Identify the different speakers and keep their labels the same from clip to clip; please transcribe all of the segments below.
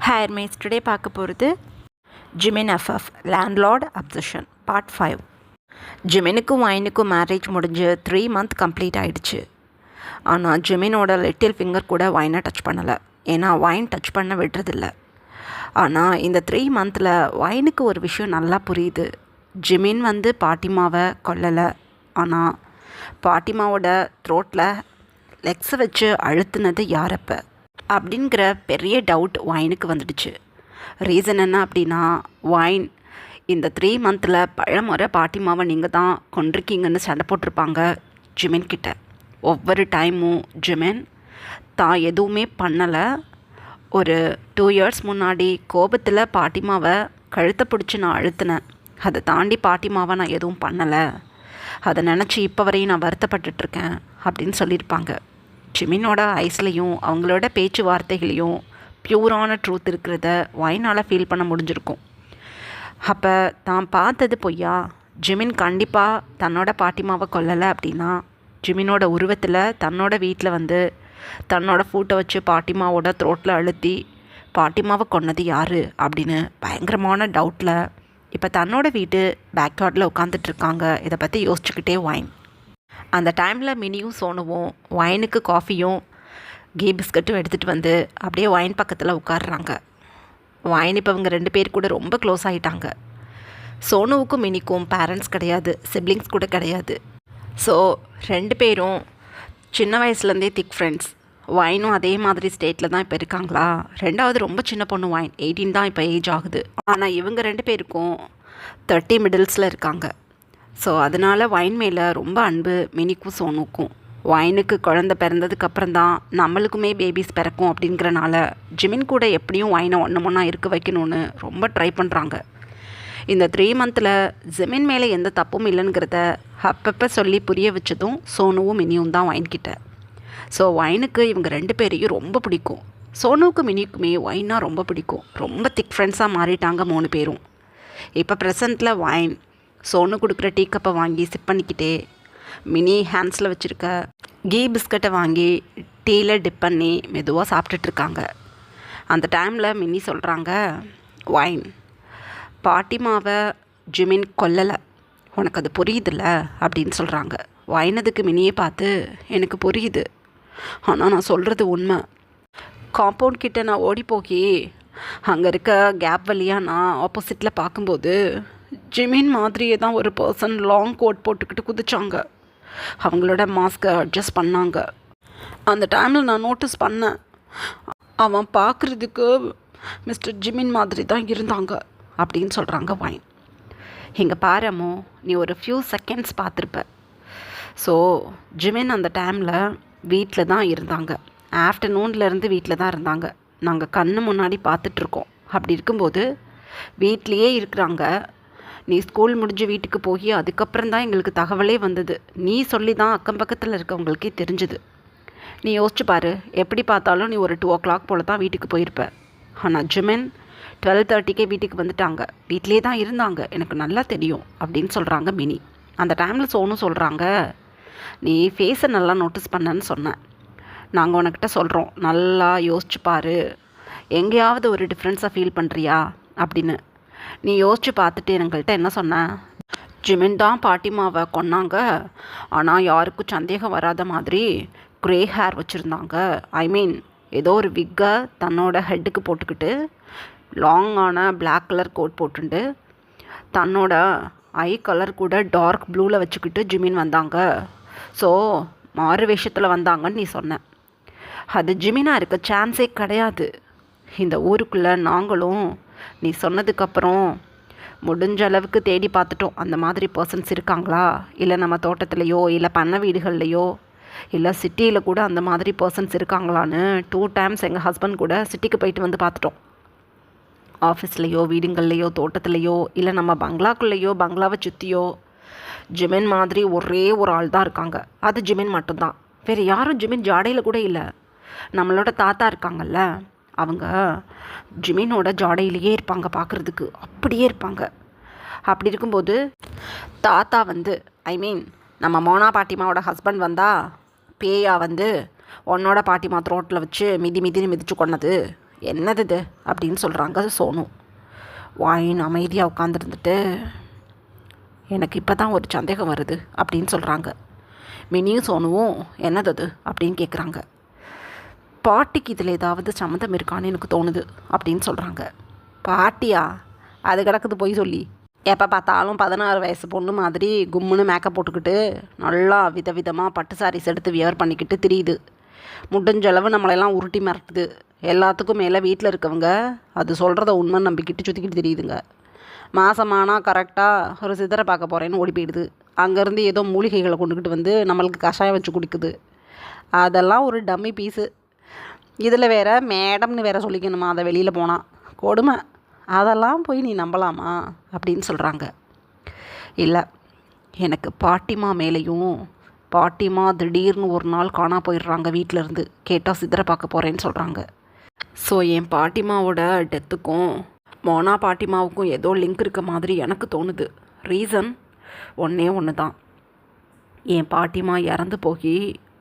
Speaker 1: Hair mats today பார்க்க போகிறது Jimin FF landlord obsession part 5. ஜிமினுக்கும் வைனுக்கும் மேரேஜ் முடிஞ்சு 3 month கம்ப்ளீட் ஆகிடுச்சு. ஆனால் ஜிமினோட லிட்டில் ஃபிங்கர் கூட வைனை டச் பண்ணலை, ஏன்னா வைன் டச் பண்ண விடுறதில்ல. ஆனால் இந்த 3 monthல வைனுக்கு ஒரு விஷயம் நல்லா புரியுது. ஜிமின் பாட்டிமாவை கொல்லலை, ஆனால் பாட்டிமாவோட த்ரோட்டில் லெக்ஸை வச்சு அழுத்துனது யாரப்போ அப்படிங்கிற பெரிய டவுட் வைனுக்கு வந்துடுச்சு. ரீசன் என்ன அப்படின்னா, வைன் இந்த 3 monthல பழமுறை பாட்டிமாவை நீங்கள் தான் கொண்டிருக்கீங்கன்னு சண்டை போட்டிருப்பாங்க ஜிமின் கிட்ட. ஒவ்வொரு டைமும் ஜிமின் தான் எதுவுமே பண்ணலை, ஒரு 2 years முன்னாடி கோபத்தில் பாட்டிமாவை கழுத்தை பிடிச்சி நான் அழுத்தினேன், அதை தாண்டி பாட்டிமாவை நான் எதுவும் பண்ணலை, அதை நினச்சி இப்போ வரையும் நான் வருத்தப்பட்டுட்ருக்கேன் அப்படின்னு சொல்லியிருப்பாங்க. ஜிமினோட ஐஸ்லேயும் அவங்களோட பேச்சுவார்த்தைகளையும் ப்யூரான ட்ரூத் இருக்கிறத வைனால் ஃபீல் பண்ண முடிஞ்சிருக்கும். அப்போ தான் பார்த்தது பொய்யா? ஜிமின் கண்டிப்பாக தன்னோட பாட்டிமாவை கொல்லலை அப்படின்னா, ஜிமினோட உருவத்தில் தன்னோட வீட்டில் தன்னோட ஃபூட்டை வச்சு பாட்டிமாவோட த்ரோட்டில் அழுத்தி பாட்டிமாவை கொன்னது யார் அப்படின்னு பயங்கரமான டவுட்டில் இப்போ தன்னோட வீட்டு பேக்யார்டில் உட்காந்துட்ருக்காங்க. இதை பற்றி யோசிச்சுக்கிட்டே வைன். அந்த டைமில் மினியும் சோனுவும் வைனுக்கு காஃபியும் கீ பிஸ்கட்டும் எடுத்துகிட்டு அப்படியே வைன் பக்கத்தில் உட்காடுறாங்க. வைன் இப்போ அவங்க 2 பேர் கூட ரொம்ப க்ளோஸ் ஆகிட்டாங்க. சோனுவுக்கும் மினிக்கும் பேரண்ட்ஸ் கிடையாது, சிப்ளிங்ஸ் கூட கிடையாது. ஸோ 2 பேரும் சின்ன வயசுலேருந்தே திக் ஃப்ரெண்ட்ஸ். வைனும் அதே மாதிரி ஸ்டேட்டில் தான் இப்போ இருக்காங்களா. 2வது ரொம்ப சின்ன பொண்ணு வைன், 18 தான் இப்போ ஏஜ் ஆகுது. ஆனால் இவங்க 2 பேருக்கும் 30 மிடில்ஸில் இருக்காங்க. ஸோ அதனால் வைன் மேலே ரொம்ப அன்பு மினிக்கும் சோனுக்கும். வைனுக்கு குழந்த பிறந்ததுக்கப்புறம் தான் நம்மளுக்குமே பேபிஸ் பிறக்கும் அப்படிங்கிறனால ஜிமின் கூட எப்படியும் வைனை ஒன்றா இருக்க வைக்கணும்னு ரொம்ப ட்ரை பண்ணுறாங்க. இந்த 3 monthல ஜிமின் மேலே எந்த தப்பும் இல்லைங்கிறத அப்பப்போ சொல்லி புரிய வச்சதும் சோனுவும் மினியும் தான் வைன்கிட்ட. ஸோ வைனுக்கு இவங்க 2 பேரையும் ரொம்ப பிடிக்கும். சோனுவுக்கும் மினிக்குமே வைனா ரொம்ப பிடிக்கும். ரொம்ப திக் ஃப்ரெண்ட்ஸாக மாறிட்டாங்க 3 பேரும். இப்போ ப்ரெசண்ட்டில் வைன் சோனு கொடுக்குற டீ கப்பை வாங்கி சிப் பண்ணிக்கிட்டே மினி ஹேண்ட்ஸில் வச்சுருக்க கீ பிஸ்கட்டை வாங்கி டீயில் டிப் பண்ணி மெதுவாக சாப்பிட்டுட்ருக்காங்க. அந்த டைமில் மினி சொல்கிறாங்க, வைன் பாட்டிமாவை ஜிமின் கொல்லலை, உனக்கு அது புரியுதில்ல அப்படின்னு சொல்கிறாங்க. வைனதுக்கு மினியை பார்த்து, எனக்கு புரியுது, ஆனால் நான் சொல்கிறது உண்மை. காம்பவுண்ட் கிட்ட நான் ஓடி போகி அங்கே இருக்க கேப் வழியாக நான் ஆப்போசிட்டில் பார்க்கும்போது ஜிமின் மாதிரியே தான் ஒரு பர்சன் லாங் கோட் போட்டுக்கிட்டு குதிச்சாங்க. அவங்களோட மாஸ்கை அட்ஜஸ்ட் பண்ணாங்க. அந்த டைமில் நான் நோட்டீஸ் பண்ணேன், அவன் பார்க்குறதுக்கு மிஸ்டர் ஜிமின் மாதிரி தான் இருந்தாங்க அப்படின்னு சொல்கிறாங்க வைன். இங்கே பாரமோ, நீ ஒரு ஃபியூ செகண்ட்ஸ் பார்த்துருப்ப. ஸோ ஜிமின் அந்த டைமில் வீட்டில் தான் இருந்தாங்க. ஆஃப்டர்நூன்லேருந்து வீட்டில் தான் இருந்தாங்க. நாங்கள் கண்ணு முன்னாடி பார்த்துட்ருக்கோம். அப்படி இருக்கும்போது வீட்லேயே இருக்கிறாங்க. நீ ஸ்கூல் முடிஞ்சு வீட்டுக்கு போய் அதுக்கப்புறம் தான் எங்களுக்கு தகவலே வந்தது. நீ சொல்லி தான் அக்கம் பக்கத்தில் இருக்கவங்களுக்கே தெரிஞ்சுது. நீ யோசிச்சு பாரு, எப்படி பார்த்தாலும் நீ ஒரு 2 o'clock போல் தான் வீட்டுக்கு போயிருப்ப. ஆனால் ஜிமின் 12:30க்கே வீட்டுக்கு வந்துட்டாங்க. வீட்டிலே தான் இருந்தாங்க, எனக்கு நல்லா தெரியும் அப்படின்னு சொல்கிறாங்க மினி. அந்த டைமில் சோனும் சொல்கிறாங்க, நீ ஃபேஸை நல்லா நோட்டீஸ் பண்ணன்னு சொன்னேன். நாங்கள் உனக்கிட்ட சொல்கிறோம், நல்லா யோசிச்சு பாரு, எங்கேயாவது ஒரு டிஃப்ரென்ஸாக ஃபீல் பண்ணுறியா அப்படின்னு. நீ யோசிச்சு பார்த்துட்டு எங்கள்கிட்ட என்ன சொன்ன? ஜிமின் தான் பாட்டிமாவை கொன்னாங்க, ஆனால் யாருக்கும் சந்தேகம் வராத மாதிரி க்ரே ஹேர் வச்சுருந்தாங்க. ஐ மீன் ஏதோ ஒரு விக்கை தன்னோட ஹெட்டுக்கு போட்டுக்கிட்டு லாங்கான பிளாக் கலர் கோட் போட்டுட்டு தன்னோட ஐ கலர் கூட டார்க் ப்ளூவில் வச்சுக்கிட்டு ஜிமின் வந்தாங்க. ஸோ மாறு வேஷத்தில் வந்தாங்கன்னு நீ சொன்ன. அது ஜிமினாக இருக்க சான்ஸே கிடையாது. இந்த ஊருக்குள்ளே நாங்களும் நீ சொன்னதுக்கப்புறம் முடிஞ்ச அளவுக்கு தேடி பார்த்துட்டோம், அந்த மாதிரி பர்சன்ஸ் இருக்காங்களா, இல்லை நம்ம தோட்டத்துலேயோ இல்லை பண்ணை வீடுகள்லையோ இல்லை சிட்டியில் கூட அந்த மாதிரி பர்சன்ஸ் இருக்காங்களான்னு 2 times எங்கள் ஹஸ்பண்ட் கூட சிட்டிக்கு போயிட்டு பார்த்துட்டோம். ஆஃபீஸ்லேயோ வீடுங்கள்லையோ தோட்டத்துலேயோ இல்லை நம்ம பங்களாக்குள்ளேயோ பங்களாவை சுற்றியோ ஜிமின் மாதிரி ஒரே ஒரு ஆள் தான் இருக்காங்க. அது ஜிமின் மட்டும்தான், வேறு யாரும் ஜிமின் ஜாடையில் கூட இல்லை. நம்மளோட தாத்தா இருக்காங்கல்ல, அவங்க ஜிமினோட ஜாடையிலேயே இருப்பாங்க, பார்க்குறதுக்கு அப்படியே இருப்பாங்க. அப்படி இருக்கும்போது தாத்தா ஐ மீன் நம்ம மோனா பாட்டிமாவோட ஹஸ்பண்ட் பேயா உன்னோட பாட்டிமா த்ரோட்டில் வச்சு மிதின்னு மிதிச்சு கொன்னது என்னது இது அப்படின்னு சொல்கிறாங்க சோனு. வாயின் அமைதியாக உட்காந்துருந்துட்டு, எனக்கு இப்போ தான் ஒரு சந்தேகம் வருது அப்படின்னு சொல்கிறாங்க. மினியும் சோனுவும் என்னது அது அப்படின்னு கேட்குறாங்க. பாட்டிக்கு இதில் ஏதாவது சம்மந்தம் இருக்கான்னு எனக்கு தோணுது அப்படின்னு சொல்கிறாங்க. பாட்டியா? அது கிடக்குது போய் சொல்லி. எப்போ பார்த்தாலும் 16 வயசு பொண்ணு மாதிரி கும்முன்னு மேக்கப் போட்டுக்கிட்டு நல்லா விதவிதமாக பட்டு சாரீஸ் எடுத்து வியர் பண்ணிக்கிட்டு திரியுது. முடிஞ்சளவு நம்மளெல்லாம் உருட்டி மிரட்டுது. எல்லாத்துக்கும் மேலே வீட்டில் இருக்கவங்க அது சொல்கிறத உண்மை நம்பிக்கிட்டு சுற்றிக்கிட்டு தெரியுதுங்க. மாதமானால் கரெக்டாக ஒரு சித்தரை பார்க்க போகிறேன்னு ஓடி போயிடுது. அங்கேருந்து ஏதோ மூலிகைகளை கொண்டுக்கிட்டு வந்து நம்மளுக்கு கஷாயம் வச்சு குடிக்குது. அதெல்லாம் ஒரு டம்மி பீஸு. இதில் வேற மேடம்னு வேற சொல்லிக்கணுமா அதை வெளியில் போனால்? கொடுமை. அதெல்லாம் போய் நீ நம்பலாமா அப்படின்னு சொல்கிறாங்க. இல்லை, எனக்கு பாட்டிமா மேலேயும், பாட்டிமா திடீர்னு ஒரு நாள் காணா போயிடுறாங்க வீட்டிலேருந்து. கேட்டால் சித்தரை பார்க்க போகிறேன்னு சொல்கிறாங்க. ஸோ என் பாட்டிமாவோட டெத்துக்கும் மோனா பாட்டிமாவுக்கும் ஏதோ லிங்க் இருக்க மாதிரி எனக்கு தோணுது. ரீசன் ஒன்றே ஒன்று தான். என் பாட்டிமா இறந்து போய்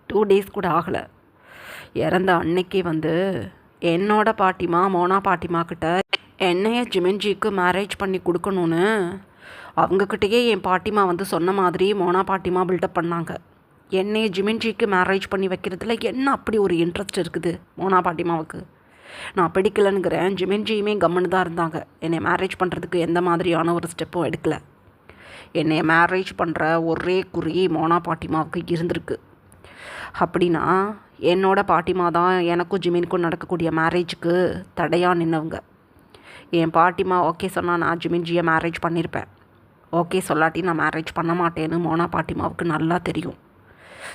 Speaker 1: 2 days கூட ஆகலை. இறந்த அன்னைக்கே வந்து என்னோட பாட்டிமா மோனா பாட்டிமா கிட்ட என்னைய ஜிமின்ஜிக்கு மேரேஜ் பண்ணி கொடுக்கணுன்னு அவங்கக்கிட்டேயே என் பாட்டிமா வந்து சொன்ன மாதிரி மோனா பாட்டிமா பில்டப் பண்ணாங்க. என்னைய ஜிமின்ஜிக்கு மேரேஜ் பண்ணி வைக்கிறதுல என்ன அப்படி ஒரு இன்ட்ரெஸ்ட் இருக்குது மோனா பாட்டிமாவுக்கு? நான் பிடிக்கலனுங்கிறேன். ஜிமின்ஜியுமே கம்முன்னு தான் இருந்தாங்க. என்னை மேரேஜ் பண்ணுறதுக்கு எந்த மாதிரியான ஒரு ஸ்டெப்பும் எடுக்கலை. என்னை மேரேஜ் பண்ணுற ஒரே குறி மோனா பாட்டிமாவுக்கு இருந்திருக்கு. அப்படின்னா என்னோட பாட்டிமா தான் எனக்கும் ஜிமினுக்கும் நடக்கக்கூடிய மேரேஜுக்கு தடையாக நின்னவங்க. என் பாட்டிமா ஓகே சொன்னால் நான் ஜிமின்ஜியை மேரேஜ் பண்ணியிருப்பேன். ஓகே சொல்லாட்டி நான் மேரேஜ் பண்ண மாட்டேன்னு மோனா பாட்டிமாவுக்கு நல்லா தெரியும்.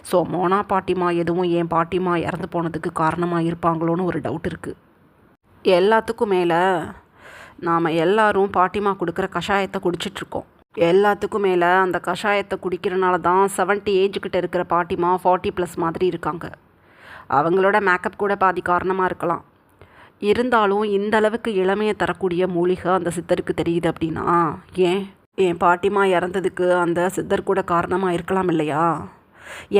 Speaker 1: ஸோ மோனா பாட்டிமா எதுவும் என் பாட்டிமா இறந்து போனதுக்கு காரணமாக இருப்பாங்களோன்னு ஒரு டவுட் இருக்குது. எல்லாத்துக்கும் மேலே நாம் எல்லாரும் பாட்டிமா கொடுக்குற கஷாயத்தை குடிச்சிட்ருக்கோம். எல்லாத்துக்கும் மேலே அந்த கஷாயத்தை குடிக்கிறனால தான் 70 ஏஜுக்கிட்ட இருக்கிற பாட்டிமா 40+ மாதிரி இருக்காங்க. அவங்களோட மேக்கப் கூட பாதி காரணமாக இருக்கலாம். இருந்தாலும் இந்த அளவுக்கு இளமையை தரக்கூடிய மூலிகை அந்த சித்தருக்கு தெரியுது அப்படின்னா, ஏன் என் பாட்டிமா இறந்ததுக்கு அந்த சித்தர் கூட காரணமாக இருக்கலாம் இல்லையா?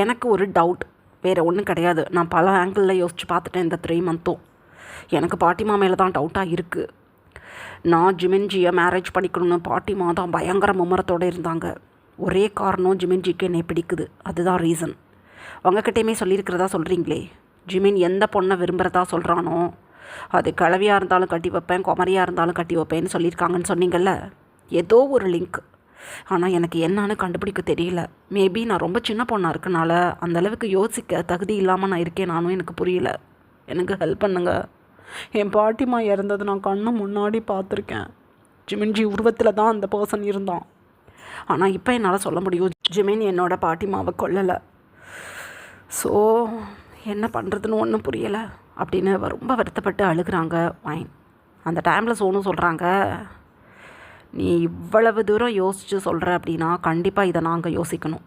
Speaker 1: எனக்கு ஒரு டவுட், வேறு ஒன்றும் கிடையாது. நான் பல ஆங்கிளில் யோசித்து பார்த்துட்டேன் இந்த 3 months. எனக்கு பாட்டிமா மேலே தான் டவுட்டாக இருக்குது. நான் ஜிமின்ஜியை மேரேஜ் பண்ணிக்கணும்னு பாட்டிமா தான் பயங்கர மும்முரத்தோடு இருந்தாங்க. ஒரே காரணம், ஜிமின்ஜிக்கு என்னை பிடிக்குது, அதுதான் ரீசன். உங்ககிட்டையுமே சொல்லியிருக்கிறதா சொல்கிறீங்களே, ஜிமின் எந்த பொண்ணை விரும்புகிறதா சொல்கிறானோ அது கிழவியாக இருந்தாலும் கட்டி வைப்பேன், குமரியாக இருந்தாலும் கட்டி வைப்பேன்னு சொல்லியிருக்காங்கன்னு சொன்னீங்கள்ல. ஏதோ ஒரு லிங்க். ஆனால் எனக்கு என்னன்னு கண்டுபிடிக்க தெரியல. மேபி நான் ரொம்ப சின்ன பொண்ணாக இருக்கனால அந்தளவுக்கு யோசிக்க தகுதி இல்லாமல் நான் இருக்கேன். நானும் எனக்கு புரியல. எனக்கு ஹெல்ப் பண்ணுங்க. என் பாட்டிமா இறந்தது நான் கண்ணு முன்னாடி பார்த்துருக்கேன். ஜிமின்ஜி உருவத்தில் தான் அந்த பர்சன் இருந்தான். ஆனால் இப்போ என்னால் சொல்ல முடியும், ஜிமின் என்னோட பாட்டிமாவை கொல்லலை. ஸோ என்ன பண்ணுறதுன்னு ஒன்றும் புரியலை அப்படின்னு ரொம்ப வருத்தப்பட்டு அழுகிறாங்க வைன். அந்த டைமில் சோனு சொல்கிறாங்க, நீ இவ்வளவு தூரம் யோசித்து சொல்கிற அப்படின்னா கண்டிப்பாக இதை நாங்கள் யோசிக்கணும்.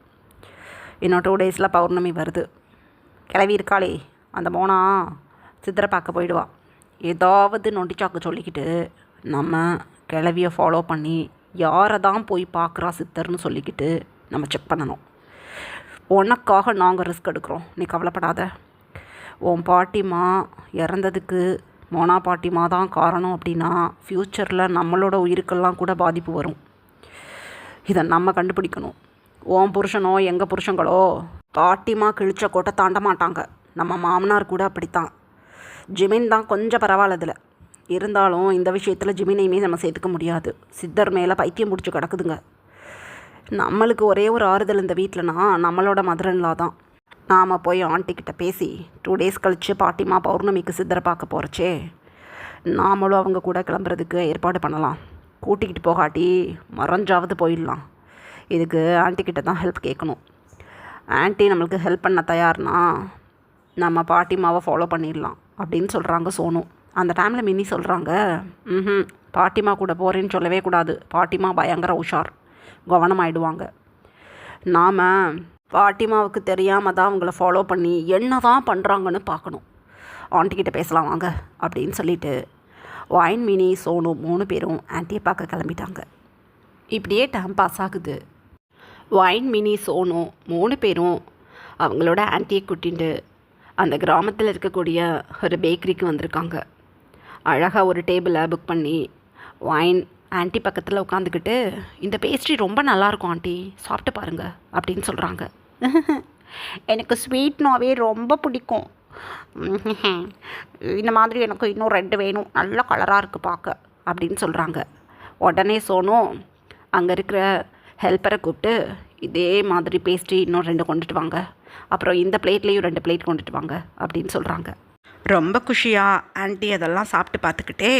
Speaker 1: இன்னும் 2 days பௌர்ணமி வருது. கிளவி இருக்காளே அந்த மோனா சித்திரை பார்க்க போயிடுவா. ஏதாவது நொண்டிச்சாக்கு சொல்லிக்கிட்டு நம்ம கிளவியை ஃபாலோ பண்ணி யாரை தான் போய் பார்க்குறா சித்தர்னு சொல்லிக்கிட்டு நம்ம செக் பண்ணணும். உனக்காக நாங்கள் ரிஸ்க் எடுக்கிறோம், நீ கவலைப்படாத. உன் பாட்டிமா இறந்ததுக்கு மோனா பாட்டிமா தான் காரணம் அப்படின்னா ஃப்யூச்சரில் நம்மளோட உயிருக்கெல்லாம் கூட பாதிப்பு வரும். இதை நம்ம கண்டுபிடிக்கணும். உன் புருஷனோ எங்கள் புருஷங்களோ பாட்டிமா கிழிச்ச கோட்டை தாண்ட மாட்டாங்க. நம்ம மாமனார் கூட அப்படித்தான். ஜிமின் தான் கொஞ்சம் பரவாயில்ல இதில். இருந்தாலும் இந்த விஷயத்தில் ஜிமினையுமே நம்ம சேர்த்துக்க முடியாது. சித்தர் மேலே பைத்தியம் பிடிச்சி கிடக்குதுங்க. நம்மளுக்கு ஒரே ஒரு ஆறுதல் இந்த வீட்டிலனா நம்மளோட மதுரன்லா தான். நாம் போய் ஆண்டிக்கிட்ட பேசி 2 days கழித்து பாட்டிமா பௌர்ணமிக்கு சித்தரை பார்க்க போகிறச்சே நாமளும் அவங்க கூட கிளம்புறதுக்கு ஏற்பாடு பண்ணலாம். கூட்டிக்கிட்டு போகாட்டி மறைஞ்சாவது போயிடலாம். இதுக்கு ஆண்டிக்கிட்ட தான் ஹெல்ப் கேட்கணும். ஆண்டி நம்மளுக்கு ஹெல்ப் பண்ண தயார்னா நம்ம பாட்டிமாவை ஃபாலோ பண்ணிடலாம் அப்படின்னு சொல்கிறாங்க சோனு. அந்த டைமில் மினி சொல்கிறாங்க, பாட்டிமா கூட போகிறேன்னு சொல்லவே கூடாது. பாட்டிமா பயங்கர உஷார், கவனமாயிடுவாங்க. நாம் பாட்டிமாவுக்கு தெரியாமல் தான் அவங்கள ஃபாலோ பண்ணி என்ன தான் பண்ணுறாங்கன்னு பார்க்கணும். ஆண்டிக்கிட்ட பேசலாம் வாங்க அப்படின்னு சொல்லிட்டு வைன், மினி, சோனு 3 பேரும் ஆண்டியை பார்க்க கிளம்பிட்டாங்க. இப்படியே டைம் பாஸ் ஆகுது. வைன், மினி, சோனு 3 பேரும் அவங்களோட ஆண்டியை கூட்டிட்டு அந்த கிராமத்தில் இருக்கக்கூடிய ஒரு பேக்கரிக்கு வந்திருக்காங்க. அழகாக ஒரு டேபிளை புக் பண்ணி வைன் ஆன்ட்டி பக்கத்தில் உட்காந்துக்கிட்டு இந்த பேஸ்ட்ரி ரொம்ப நல்லாயிருக்கும் ஆண்டி சாப்பிட்டு பாருங்கள் அப்படின்னு சொல்கிறாங்க. எனக்கு ஸ்வீட்னாவே ரொம்ப பிடிக்கும். இந்த மாதிரி எனக்கு இன்னும் 2 வேணும், நல்ல கலராக இருக்குது பார்க்க அப்படின்னு சொல்கிறாங்க. உடனே சோனும் அங்கே இருக்கிற ஹெல்ப்பரை கூப்பிட்டு இதே மாதிரி பேஸ்ட்ரி இன்னும் 2 கொண்டுட்டு வாங்க, அப்புறம் இந்த பிளேட்லேயும் 2 பிளேட் கொண்டுட்டு வாங்க அப்படின்னு சொல்கிறாங்க. ரொம்ப குஷியாக ஆன்ட்டி அதெல்லாம் சாப்பிட்டு பார்த்துக்கிட்டே,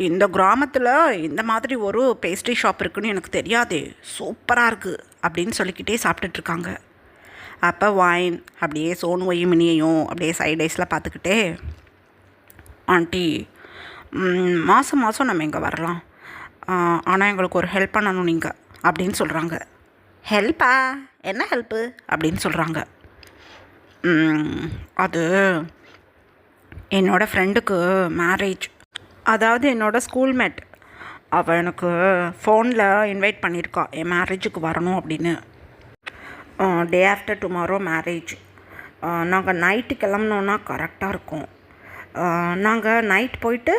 Speaker 1: இந்த கிராமத்தில் இந்த மாதிரி ஒரு பேஸ்ட்ரி ஷாப் இருக்குன்னு எனக்கு தெரியாது, சூப்பராக இருக்குது அப்படின்னு சொல்லிக்கிட்டே சாப்பிட்டுட்ருக்காங்க. அப்போ வைன் அப்படியே சோனுவையும் மினியையும் அப்படியே சைடைஸில் பார்த்துக்கிட்டே, ஆண்டி மாதம் மாதம் நம்ம இங்கே வரலாம், ஆனால் எங்களுக்கு ஒரு ஹெல்ப் பண்ணணும் நீங்கள் அப்படின்னு சொல்கிறாங்க. ஹெல்ப்பா? என்ன ஹெல்ப்பு அப்படின்னு சொல்கிறாங்க. அது என்னோடய ஃப்ரெண்டுக்கு மேரேஜ், அதாவது என்னோடய ஸ்கூல்மேட், அவள் எனக்கு ஃபோனில் இன்வைட் பண்ணியிருக்கா என் மேரேஜுக்கு வரணும் அப்படின்னு. Day after tomorrow marriage. நாங்கள் நைட்டு கிளம்புனோன்னா கரெக்டாக இருக்கும். நாங்கள் நைட் போயிட்டு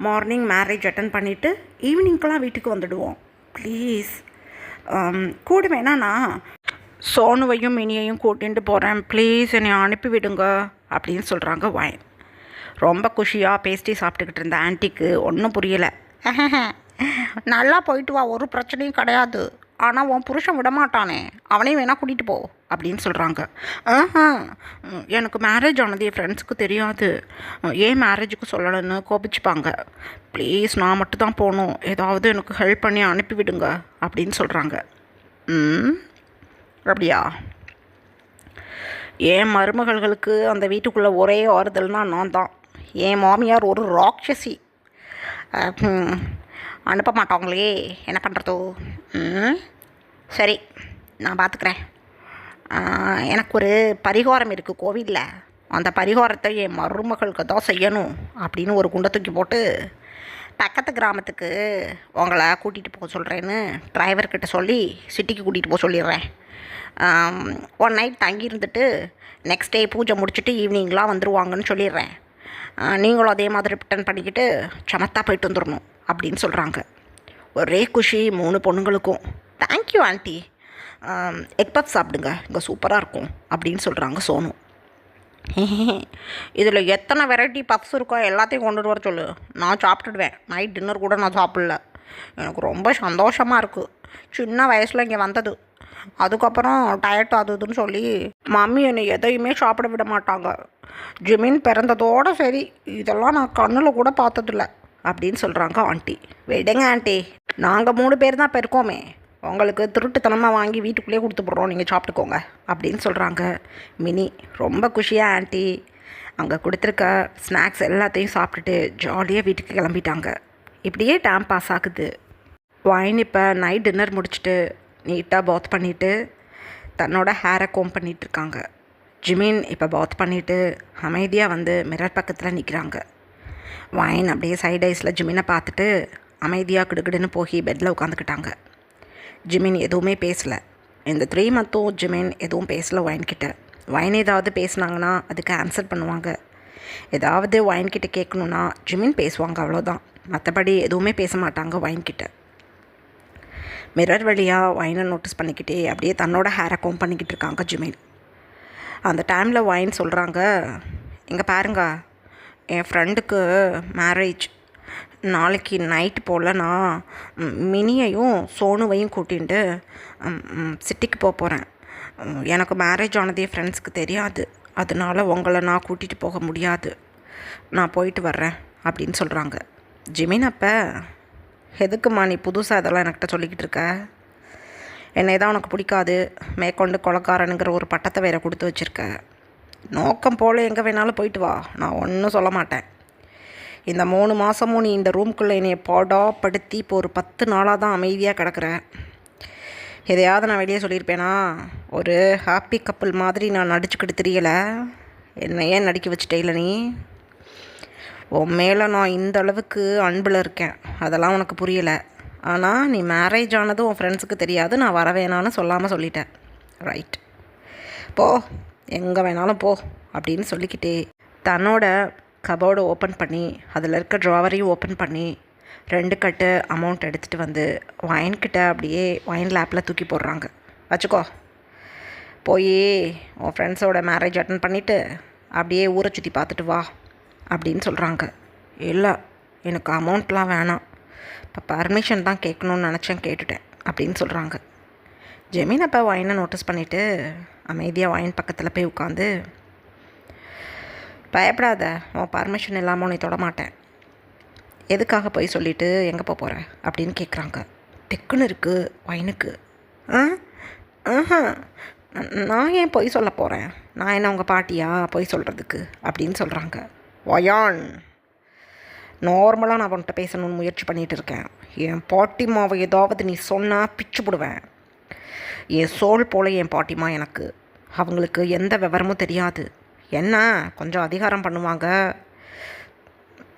Speaker 1: மார்னிங் மேரேஜ் அட்டன் பண்ணிவிட்டு ஈவினிங்க்கெலாம் வீட்டுக்கு வந்துடுவோம். ப்ளீஸ் கூட வேணா நான் சோனுவையும் மினியையும் கூட்டிகிட்டு போகிறேன், ப்ளீஸ் என்னை அனுப்பி விடுங்க அப்படின்னு சொல்கிறாங்க வைன். ரொம்ப குஷியாக பேஸ்ட்ரி சாப்பிட்டுக்கிட்டு இருந்த ஆன்ட்டிக்கு ஒன்றும் புரியலை. நல்லா போயிட்டு வா, ஒரு பிரச்சனையும் கிடையாது, ஆனால் உன் புருஷன் விடமாட்டானே, அவனையும் வேணால் கூட்டிகிட்டு போ அப்படின்னு சொல்கிறாங்க. எனக்கு மேரேஜ் ஆனது என் ஃப்ரெண்ட்ஸுக்கு தெரியாது, ஏன் மேரேஜுக்கு சொல்லணும்னு கோபிச்சுப்பாங்க, ப்ளீஸ் நான் மட்டும் தான் போகணும், ஏதாவது எனக்கு ஹெல்ப் பண்ணி அனுப்பிவிடுங்க அப்படின்னு சொல்கிறாங்க. அப்படியா? என் மருமகள்களுக்கு அந்த வீட்டுக்குள்ளே ஒரே ஆறுதல்னால் நான் தான். என் மாமியார் ஒரு ராட்சசி, அனுப்ப மாட்டாங்களே, என்ன பண்ணுறதோ? சரி நான் பார்த்துக்கிறேன். எனக்கு ஒரு பரிகாரம் இருக்குது கோவிலில், அந்த பரிகாரத்தை என் மருமகளுக்கு தான் செய்யணும் அப்படின்னு ஒரு குண்டை தூக்கி போட்டு பக்கத்து கிராமத்துக்கு உங்களை கூட்டிகிட்டு போக சொல்கிறேன்னு டிரைவர்கிட்ட சொல்லி சிட்டிக்கு கூட்டிகிட்டு போக சொல்லிடுறேன். 1 நைட் தங்கி இருந்துட்டு நெக்ஸ்ட் டே பூஜை முடிச்சுட்டு ஈவினிங்லாம் வந்துடுவாங்கன்னு சொல்லிடுறேன். நீங்களும் அதே மாதிரி ரிட்டர்ன் பண்ணிக்கிட்டு சமத்தா போயிட்டு வந்துடணும் அப்படின்னு சொல்கிறாங்க. ஒரே குஷி 3 பொண்ணுங்களுக்கும். தேங்க்யூ ஆண்டி, எக் பப் சாப்பிடுங்க, இங்கே சூப்பராக இருக்கும் அப்படின்னு சொல்கிறாங்க சோனு. இதில் எத்தனை வெரைட்டி பப்ஸ் இருக்கோ எல்லாத்தையும் கொண்டுட்டு வர சொல்லு, நான் சாப்பிட்டுடுவேன், நைட் டின்னர் கூட நான் சாப்பிடல. எனக்கு ரொம்ப சந்தோஷமாக இருக்குது, சின்ன வயசில் இங்கே வந்தது, அதுக்கப்புறம் டயட் அது இதுன்னு சொல்லி மம்மி என்னை எதையுமே சாப்பிட விட மாட்டாங்க. ஜிமின் பிறந்ததோடு சரி இதெல்லாம் நான் கண்ணில் கூட பார்த்ததில்ல அப்படின்னு சொல்கிறாங்க ஆண்டி. விடுங்க ஆண்டி, நாங்கள் 3 பேர் தான் இப்போ இருக்கோமே, உங்களுக்கு திருட்டுத்தனமாக வாங்கி வீட்டுக்குள்ளேயே கொடுத்துட்றோம், நீங்கள் சாப்பிட்டுக்கோங்க அப்படின்னு சொல்கிறாங்க மினி. ரொம்ப குஷியாக ஆண்டி அங்கே கொடுத்துருக்க ஸ்நாக்ஸ் எல்லாத்தையும் சாப்பிட்டுட்டு ஜாலியாக வீட்டுக்கு கிளம்பிட்டாங்க. இப்படியே டைம் பாஸ் ஆகுது. வைன் இப்போ நைட் டின்னர் முடிச்சுட்டு நீட்டாக பாத் பண்ணிவிட்டு தன்னோட ஹேரை கோம் பண்ணிகிட்ருக்காங்க. ஜிமின் இப்போ பாத் பண்ணிவிட்டு அமைதியாக வந்து மிரர் பக்கத்தில் நிற்கிறாங்க. வைன் அப்படியே சைட் ஐஸில் ஜிமினை பார்த்துட்டு அமைதியாக கிடுகிடுன்னு போய் பெட்டில் உட்காந்துக்கிட்டாங்க. ஜிமின் எதுவுமே பேசலை. இந்த 3 மந்த்தும் ஜிமின் எதுவும் பேசலை வைன்கிட்ட. வைன் ஏதாவது பேசுனாங்கன்னா அதுக்கு ஆன்சர் பண்ணுவாங்க. ஏதாவது வைன்கிட்ட கேட்கணுன்னா ஜிமின் பேசுவாங்க, அவ்வளோதான். மற்றபடி எதுவுமே பேச மாட்டாங்க வைன்கிட்ட. மிரர் வழியாக வைனை நோட்டீஸ் பண்ணிக்கிட்டே அப்படியே தன்னோட ஹேரை கோம் பண்ணிக்கிட்டு இருக்காங்க ஜிமின். அந்த டைமில் வைன் சொல்கிறாங்க, இங்கே பாருங்க, என் ஃப்ரெண்டுக்கு மேரேஜ், நாளைக்கு நைட்டு போல் நான் மினியையும் சோனுவையும் கூட்டிகிட்டு சிட்டிக்கு போகிறேன். எனக்கு மேரேஜ் ஆனது என் ஃப்ரெண்ட்ஸுக்கு தெரியாது, அதனால உங்களை நான் கூட்டிகிட்டு போக முடியாது, நான் போயிட்டு வர்றேன் அப்படின்னு சொல்கிறாங்க. ஜிமின் அப்போ, எதுக்குமா நீ புதுசாக இதெல்லாம் என்கிட்ட சொல்லிக்கிட்டு இருக்க? என்னை தான் உனக்கு பிடிக்காது, மேற்கொண்டு கொலைக்காரனுங்கிற ஒரு பட்டத்தை வேறு கொடுத்து வச்சுருக்க, நோக்கம் போல் எங்கே வேணாலும் போயிட்டு வா, நான் ஒன்றும் சொல்ல மாட்டேன். இந்த 3 மாதமும் நீ இந்த ரூம்குள்ளே என்னை பாடாப்படுத்தி இப்போ ஒரு 10 நாளாக தான் அமைதியாக கிடக்குற. எதையாவது நான் வெளியே சொல்லியிருப்பேனா? ஒரு ஹாப்பி கப்புள் மாதிரி நான் நடிச்சுக்கிட்டு தெரியலை, என்னை ஏன் நடிக்க வச்சுட்டே இல்லை நீ? உன் மேலே நான் இந்த அளவுக்கு அன்பில் இருக்கேன், அதெல்லாம் உனக்கு புரியலை. ஆனால் நீ மேரேஜ் ஆனது உன் ஃப்ரெண்ட்ஸுக்கு தெரியாது, நான் வர வேணான்னு சொல்லாமல் சொல்லிட்டேன். ரைட், போ, எங்கே வேணாலும் போ அப்படின்னு சொல்லிக்கிட்டே தன்னோட கபோர்டை ஓப்பன் பண்ணி அதில் இருக்க ட்ராவரையும் ஓப்பன் பண்ணி 2 கட்டு அமௌண்ட் எடுத்துகிட்டு வந்து ஒயின்கிட்ட அப்படியே ஒயின் லேப்பில் தூக்கி போடுறாங்க. வச்சுக்கோ, போய் உன் ஃப்ரெண்ட்ஸோட மேரேஜ் அட்டன் பண்ணிவிட்டு அப்படியே ஊரை சுற்றி பார்த்துட்டு வா அப்படின்னு சொல்கிறாங்க. இல்லை, எனக்கு அமௌண்ட்லாம் வேணாம், இப்போ பர்மிஷன் தான் கேட்கணுன்னு நினச்சேன், கேட்டுட்டேன் அப்படின்னு சொல்கிறாங்க. ஜெமீன் அப்போ ஒயினை நோட்டீஸ் பண்ணிவிட்டு அமைதியாக ஒயின் பக்கத்தில் போய் உட்காந்து, பயப்படாத, உன் பர்மிஷன் இல்லாமல் உன்னை தொட மாட்டேன், எதுக்காக போய் சொல்லிவிட்டு எங்கே போகிற அப்படின்னு கேட்குறாங்க. திக்குன்னு இருக்குது ஒயினுக்கு. ஆஹா, நான் ஏன் பொய் சொல்ல போகிறேன், நான் என்ன உங்கள் பாட்டியா பொய் சொல்கிறதுக்கு அப்படின்னு சொல்கிறாங்க. ஒயான், நார்மலாக நான் அவன்கிட்ட பேசணும்னு முயற்சி பண்ணிகிட்டு இருக்கேன். என் பாட்டிமாவை ஏதாவது நீ சொன்னால் பிச்சு போடுவேன். என் சோல் போல் என் பாட்டிமா எனக்கு. அவங்களுக்கு எந்த விவரமும் தெரியாது. என்ன கொஞ்சம் அதிகாரம் பண்ணுவாங்க,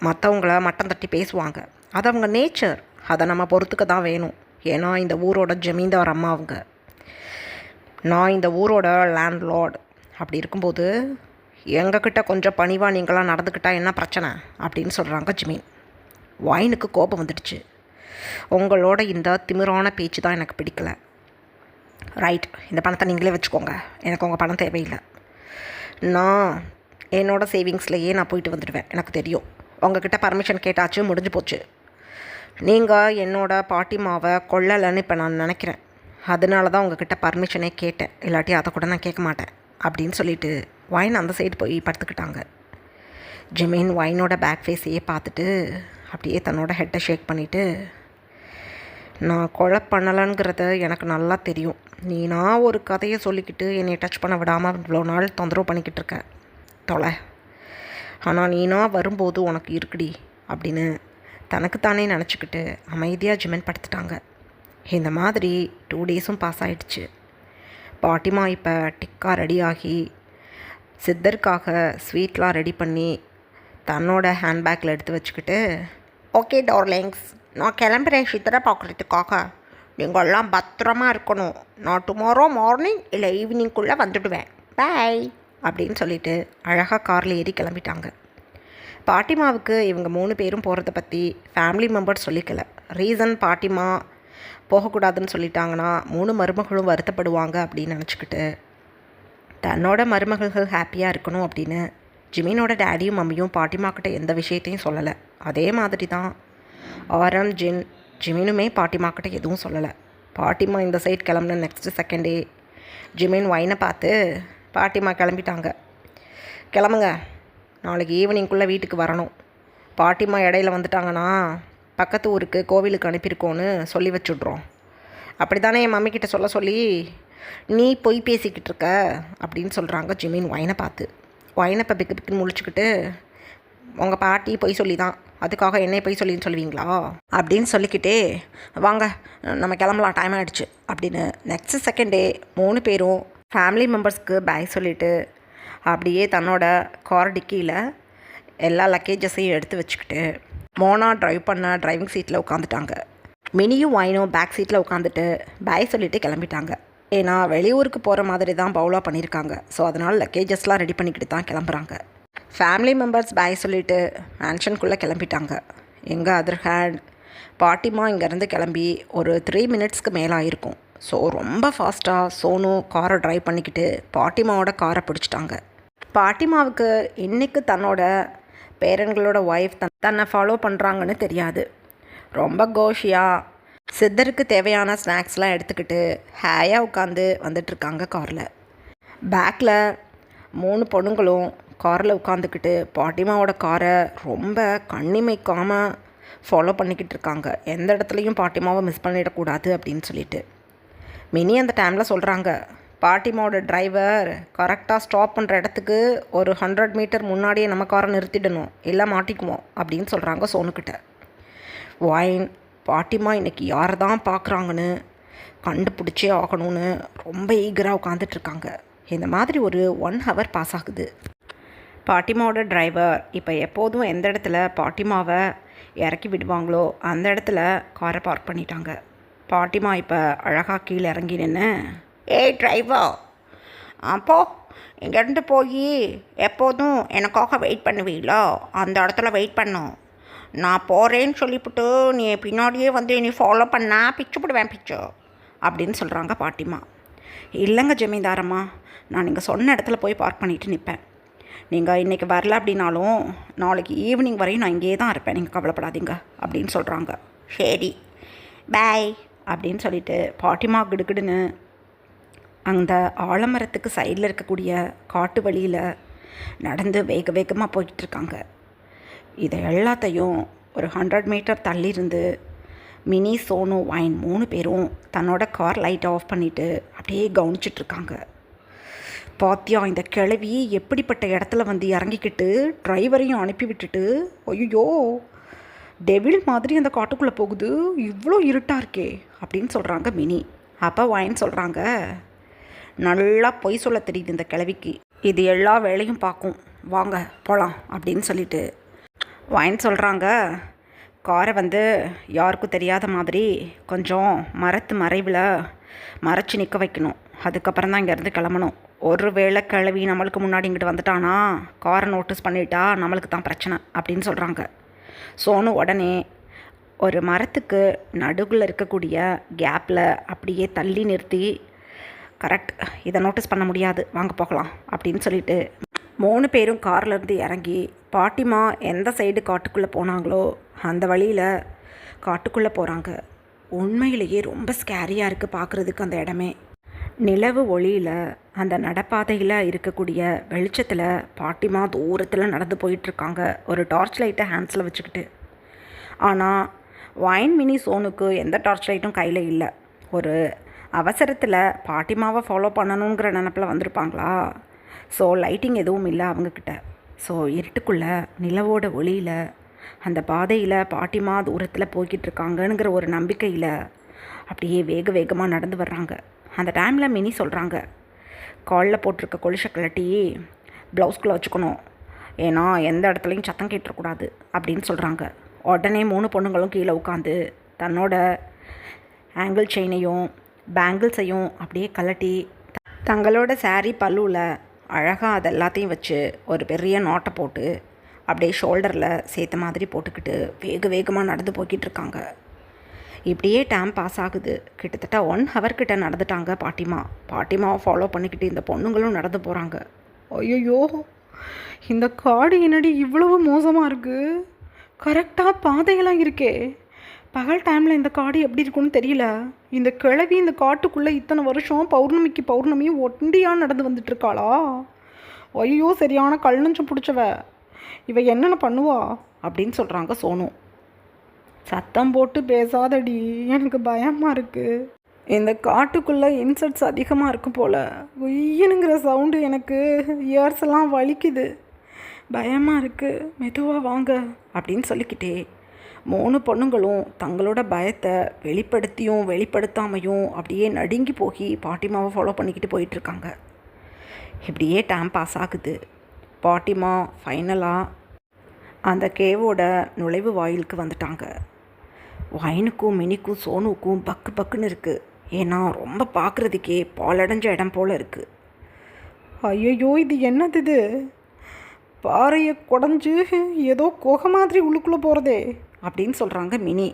Speaker 1: மற்றவங்கள மட்டம் தட்டி பேசுவாங்க, அது அவங்க நேச்சர். அதை நம்ம பொறுத்துக்க தான் வேணும். ஏன்னா இந்த ஊரோட ஜமீன்தார் அம்மா அவங்க, நான் இந்த ஊரோட லேண்ட்லார்ட். அப்படி இருக்கும்போது எங்கக்கிட்ட கொஞ்சம் பணிவாக நீங்களாம் நடந்துக்கிட்டால் என்ன பிரச்சனை அப்படின்னு சொல்கிறாங்க ஜமீன். ஒயினுக்கு கோபம் வந்துடுச்சு. உங்களோட இந்த திமிரான பேச்சு தான் எனக்கு பிடிக்கல. ரைட், இந்த பணத்தை நீங்களே வச்சுக்கோங்க, எனக்கு உங்கள் பணம் தேவையில்லை. நான் என்னோடய சேவிங்ஸ்லேயே நான் போயிட்டு வந்துடுவேன், எனக்கு தெரியும். உங்ககிட்ட பர்மிஷன் கேட்டாச்சு, முடிஞ்சு போச்சு. நீங்கள் என்னோடய பாட்டிமாவை கொல்லலைன்னு இப்போ நான் நினைக்கிறேன், அதனால தான் உங்ககிட்ட பர்மிஷனே கேட்டேன், இல்லாட்டி அதை கூட நான் கேட்க மாட்டேன் அப்படின்னு சொல்லிவிட்டு ஒயின் அந்த சைடு போய் படுத்துக்கிட்டாங்க. ஜெமீன் ஒயினோட பேக் ஃபேஸையே பார்த்துட்டு அப்படியே தன்னோட ஹெட்டை ஷேக் பண்ணிவிட்டு, நான் கொலை பண்ணலைங்கிறத எனக்கு நல்லா தெரியும். நான் ஒரு கதையை சொல்லிக்கிட்டு என்னை டச் பண்ண விடாமல் இவ்வளோ நாள் தொந்தரவு பண்ணிக்கிட்டு இருக்க தொலை. ஆனால் நீனா வரும்போது உனக்கு இருக்குடி அப்படின்னு தனக்குத்தானே நினச்சிக்கிட்டு அமைதியாக ஜிமென் படுத்துட்டாங்க. இந்த மாதிரி 2 டேஸும் பாஸ் ஆகிடுச்சு. பாட்டிமா இப்போ டிக்கா ரெடியாகி சித்தருக்காக ஸ்வீட்லாம் ரெடி பண்ணி தன்னோட ஹேண்ட்பேக்கில் எடுத்து வச்சுக்கிட்டு, ஓகே டார்லிங்ஸ், நான் கிளம்புறேன் சித்தரை பார்க்குறதுக்காக. நீங்கள் எல்லாம் பத்திரமா இருக்கணும். நான் டுமாரோ மார்னிங் இல்லை ஈவினிங்குள்ளே வந்துடுவேன், பாய் அப்படின்னு சொல்லிவிட்டு அழகாக காரில் ஏறி கிளம்பிட்டாங்க. பாட்டிமாவுக்கு இவங்க 3 பேரும் போகிறத பற்றி ஃபேமிலி மெம்பர்ஸ் சொல்லிக்கல. ரீசன், பாட்டிமா போகக்கூடாதுன்னு சொல்லிட்டாங்கன்னா 3 மருமகளும் வருத்தப்படுவாங்க அப்படின்னு நினச்சிக்கிட்டு தன்னோட மருமகள்கள் ஹாப்பியாக இருக்கணும் அப்படின்னு ஜிமினோட டேடியும் மம்மியும் பாட்டிமாக்கிட்ட எந்த விஷயத்தையும் சொல்லலை. அதே மாதிரி தான் ஆரம், ஜிமினுமே பாட்டிமாக்கிட்ட எதுவும் சொல்லலை. பாட்டிமா இந்த சைட் கிளம்புன நெக்ஸ்ட்டு செகண்டே ஜிமின் ஒயினை பார்த்து, பாட்டிமா கிளம்பிட்டாங்க, கிளம்புங்க, நாளைக்கு ஈவினிங்குள்ளே வீட்டுக்கு வரணும். பாட்டிமா இடையில வந்துட்டாங்கன்னா பக்கத்து ஊருக்கு கோவிலுக்கு அனுப்பியிருக்கோன்னு சொல்லி வச்சுட்றோம். அப்படி தானே என் மம்மிக்கிட்ட சொல்ல சொல்லி நீ பொய் பேசிக்கிட்டு இருக்க அப்படின்னு சொல்கிறாங்க ஜிமின் ஒயினை பார்த்து. ஒயினை இப்போ பிக்கு பிக்குன்னு முழிச்சுக்கிட்டு, உங்கள் பாட்டி பொய் சொல்லி தான், அதுக்காக என்னை பொய் சொல்லின்னு சொல்லுவீங்களா அப்படின்னு சொல்லிக்கிட்டே, வாங்க நம்ம கிளம்பலாம், டைம் ஆகிடுச்சு அப்படின்னு நெக்ஸ்ட் செகண்டே 3 பேரும் ஃபேமிலி மெம்பர்ஸ்க்கு பாய் சொல்லிவிட்டு அப்படியே தன்னோட கார் டிக்கியில் எல்லா லக்கேஜஸையும் எடுத்து வச்சுக்கிட்டு மோனா ட்ரைவ் பண்ண டிரைவிங் சீட்டில் உட்காந்துட்டாங்க. மினியும் ஒயினும் பேக் சீட்டில் உட்காந்துட்டு பாய் சொல்லிவிட்டு கிளம்பிட்டாங்க. ஏன்னா வெளியூருக்கு போகிற மாதிரி தான் பவுலாக பண்ணியிருக்காங்க. ஸோ அதனால் லக்கேஜஸ்லாம் ரெடி பண்ணிக்கிட்டு தான் கிளம்புறாங்க. ஃபேமிலி மெம்பர்ஸ் பாய் சொல்லிவிட்டு மேன்ஷனுக்குள்ளே கிளம்பிட்டாங்க. எங்கள் அதர் ஹேண்ட் பாட்டிமா இங்கேருந்து கிளம்பி ஒரு 3 மினிட்ஸ்க்கு மேலே ஆகிருக்கும். ஸோ ரொம்ப ஃபாஸ்ட்டாக சோனு காரை ட்ரைவ் பண்ணிக்கிட்டு பாட்டிமாவோட காரை பிடிச்சிட்டாங்க. பாட்டிமாவுக்கு இன்றைக்கு தன்னோட பேரன்களோட ஒய்ஃப் தன்னை ஃபாலோ பண்ணுறாங்கன்னு தெரியாது. ரொம்ப கோஷியாக சித்தருக்கு தேவையான ஸ்நாக்ஸ்லாம் எடுத்துக்கிட்டு ஹேயாக உட்காந்து வந்துட்டுருக்காங்க காரில். பேக்கில் 3 பொண்ணுங்களும் காரில் உட்காந்துக்கிட்டு பாட்டிமாவோட காரை ரொம்ப கண்ணிமைக்காமல் ஃபாலோ பண்ணிக்கிட்டு இருக்காங்க. எந்த இடத்துலையும் பாட்டிமாவை மிஸ் பண்ணிடக்கூடாது அப்படின்னு சொல்லிட்டு. மினி அந்த டைமில் சொல்கிறாங்க, பாட்டிமாவோட டிரைவர் கரெக்டாக ஸ்டாப் பண்ணுற இடத்துக்கு ஒரு 100 மீட்டர் முன்னாடியே நம்ம காரை நிறுத்திடணும், இல்லை மாட்டிக்குவோம் அப்படின்னு சொல்கிறாங்க சோனுக்கிட்ட. ஒயின், பாட்டிமா இன்றைக்கி யாரை தான் பார்க்குறாங்கன்னு கண்டுபிடிச்சே ஆகணும்னு ரொம்ப ஈகராக உட்காந்துட்ருக்காங்க. இந்த மாதிரி ஒரு 1 ஹவர் பாஸ் ஆகுது. பாட்டிமாவோட டிரைவர் இப்போ எப்போதும் எந்த இடத்துல பாட்டிமாவை இறக்கி விடுவாங்களோ அந்த இடத்துல காரை பார்க் பண்ணிட்டாங்க. பாட்டிமா இப்போ அழகாக கீழே இறங்கி நின்று, ஏய் டிரைவர், அப்போ
Speaker 2: இங்கேருந்து போய் எப்போதும் எனக்காக வெயிட் பண்ணுவீங்களோ அந்த இடத்துல வெயிட் பண்ணும். நான் போகிறேன்னு சொல்லிவிட்டு நீ பின்னாடியே வந்து நீ ஃபாலோ பண்ணால் பிச்சு போடுவேன் பிச்சு அப்படின்னு சொல்கிறாங்க பாட்டிமா. இல்லைங்க ஜமீன்தாரம்மா, நான் நீங்கள் சொன்ன இடத்துல போய் பார்க் பண்ணிவிட்டு நிற்பேன். நீங்கள் இன்றைக்கி வரல அப்படின்னாலும் நாளைக்கு ஈவினிங் வரையும் நான் இங்கேயே தான் இருப்பேன், நீங்கள் கவலைப்படாதீங்க அப்படின்னு சொல்கிறாங்க. சரி பாய் அப்படின்னு சொல்லிவிட்டு பாட்டிமா கிடுகிடுன்னு அந்த ஆலமரத்துக்கு சைடில் இருக்கக்கூடிய காட்டு வழியில் நடந்து வேக வேகமாக போய்கிட்டுருக்காங்க. இதை எல்லாத்தையும் ஒரு 100 மீட்டர் தள்ளி இருந்து மினி, சோனு, வைன் 3 பேரும் தன்னோட கார் லைட் ஆஃப் பண்ணிவிட்டு அப்படியே கவனிச்சிட்ருக்காங்க. பாத்தியா இந்த கிழவி எப்படிப்பட்ட இடத்துல வந்து இறங்கிக்கிட்டு டிரைவரையும் அனுப்பி விட்டுட்டு, ஐயோ டெவில் மாதிரி அந்த காட்டுக்குள்ளே போகுது, இவ்வளோ இருட்டாக இருக்கே அப்படின்னு சொல்கிறாங்க மினி. அப்போ வைன் சொல்கிறாங்க, நல்லா பொய் சொல்ல தெரியுது இந்த கிழவிக்கு, இது எல்லா வேலையும் பார்க்கும், வாங்க போகலாம் அப்படின்னு சொல்லிட்டு வைன் சொல்கிறாங்க, காரை வந்து யாருக்கும் தெரியாத மாதிரி கொஞ்சம் மரத்து மறைவில் மறைச்சி நிற்க வைக்கணும், அதுக்கப்புறம் தான் இங்கேருந்து கிளம்பணும். ஒரு வேளை கிளவி நம்மளுக்கு முன்னாடி இங்கிட்டு வந்துட்டானா காரை நோட்டீஸ் பண்ணிட்டா நம்மளுக்கு தான் பிரச்சனை அப்படின்னு சொல்கிறாங்க. சோனு உடனே ஒரு மரத்துக்கு நடுவில் இருக்கக்கூடிய கேப்பில் அப்படியே தள்ளி நிறுத்தி, கரெக்ட் இதை நோட்டீஸ் பண்ண முடியாது, வாங்க போகலாம் அப்படின்னு சொல்லிட்டு 3 பேரும் கார்லேருந்து இறங்கி பாட்டிமா எந்த சைடு காட்டுக்குள்ளே போனாங்களோ அந்த வழியில் காட்டுக்குள்ளே போகிறாங்க. உண்மையிலேயே ரொம்ப ஸ்கேரியாக இருக்குது பார்க்குறதுக்கு அந்த இடமே. நிலவு ஒளியில் அந்த நடப்பாதையில் இருக்கக்கூடிய வெளிச்சத்தில் பாட்டிமா தூரத்தில் நடந்து போயிட்டுருக்காங்க, ஒரு டார்ச் லைட்டை ஹேண்ட்ஸில் வச்சுக்கிட்டு. ஆனால் வைன், மினி, சோனுக்கு எந்த டார்ச் லைட்டும் கையில் இல்லை. ஒரு அவசரத்தில் பாட்டிமாவை ஃபாலோ பண்ணணுங்கிற நினப்பில் வந்திருப்பாங்களா? ஸோ லைட்டிங் எதுவும் இல்லை அவங்கக்கிட்ட. ஸோ இருட்டுக்குள்ளே நிலவோட ஒளியில் அந்த பாதையில் பாட்டிமா தூரத்தில் போய்கிட்டு இருக்காங்கங்கிற ஒரு நம்பிக்கையில் அப்படியே வேக வேகமாக நடந்து வர்றாங்க. அந்த டைமில் மினி சொல்கிறாங்க, காலில் போட்டிருக்க கொலுசை கழட்டி ப்ளவுஸ்குள்ளே வச்சுக்கணும், ஏன்னா எந்த இடத்துலையும் சத்தம் கேட்டுறக்கூடாது அப்படின்னு சொல்கிறாங்க. உடனே 3 பொண்ணுங்களும் கீழே உட்காந்து தன்னோட ஆங்கிள் செயினையும் பேங்கிள்ஸையும் அப்படியே கழட்டி தங்களோட சாரீ பல்லுவில் அழகாக அது எல்லாத்தையும் வச்சு ஒரு பெரிய நாட்டை போட்டு அப்படியே ஷோல்டரில் சேர்த்த மாதிரி போட்டுக்கிட்டு வேக வேகமாக நடந்து போய்கிட்டு இருக்காங்க. இப்படியே டைம் பாஸ் ஆகுது. கிட்டத்தட்ட 1 ஹவர் கிட்ட நடந்துட்டாங்க பாட்டிமாவை ஃபாலோ பண்ணிக்கிட்டு இந்த பொண்ணுங்களும் நடந்து போகிறாங்க. ஐயோ இந்த காடு என்னடி இவ்வளவு மோசமாக இருக்குது, கரெக்டாக பாதையெல்லாம் இருக்கே, பகல் டைமில் இந்த காடு எப்படி இருக்குன்னு தெரியல. இந்த கிழவி இந்த காட்டுக்குள்ளே இத்தனை வருஷம் பௌர்ணமிக்கு பௌர்ணமியும் ஒண்டியாக நடந்து வந்துட்டுருக்காளா? ஐயோ சரியான கல்நஞ்சம் பிடிச்சவ, இவ என்னென்ன பண்ணுவா அப்படின்னு சொல்கிறாங்க சோனு. சத்தம் போட்டு பேசாதடி, எனக்கு பயமாக இருக்குது. இந்த காட்டுக்குள்ளே இன்செக்ட்ஸ் அதிகமாக இருக்கும் போல், உய்யனுங்கிற சவுண்டு எனக்கு இயர்ஸ் எல்லாம் வலிக்குது, பயமாக இருக்குது, மெதுவாக வாங்க அப்படின்னு சொல்லிக்கிட்டே 3 பொண்ணுங்களும் தங்களோட பயத்தை வெளிப்படுத்தியும் வெளிப்படுத்தாமையும் அப்படியே நடுங்கி போய் பாட்டிமாவை ஃபாலோ பண்ணிக்கிட்டு போயிட்டுருக்காங்க. இப்படியே டைம் பாஸ் ஆகுது. பாட்டிமா ஃபைனலாக அந்த கேவோட நுழைவு வாயிலுக்கு வந்துட்டாங்க. வைனுக்கும், மினிக்கும், சோனுக்கும் பக்கு பக்குன்னு இருக்குது, ஏன்னா ரொம்ப பார்க்குறதுக்கே பாலடைஞ்ச இடம் போல் இருக்குது. ஐயோ இது என்னது, இது பாறையை குடஞ்சி ஏதோ குகை மாதிரி உள்ளுக்குள்ளே போகிறதே அப்படின்னு சொல்கிறாங்க மினி.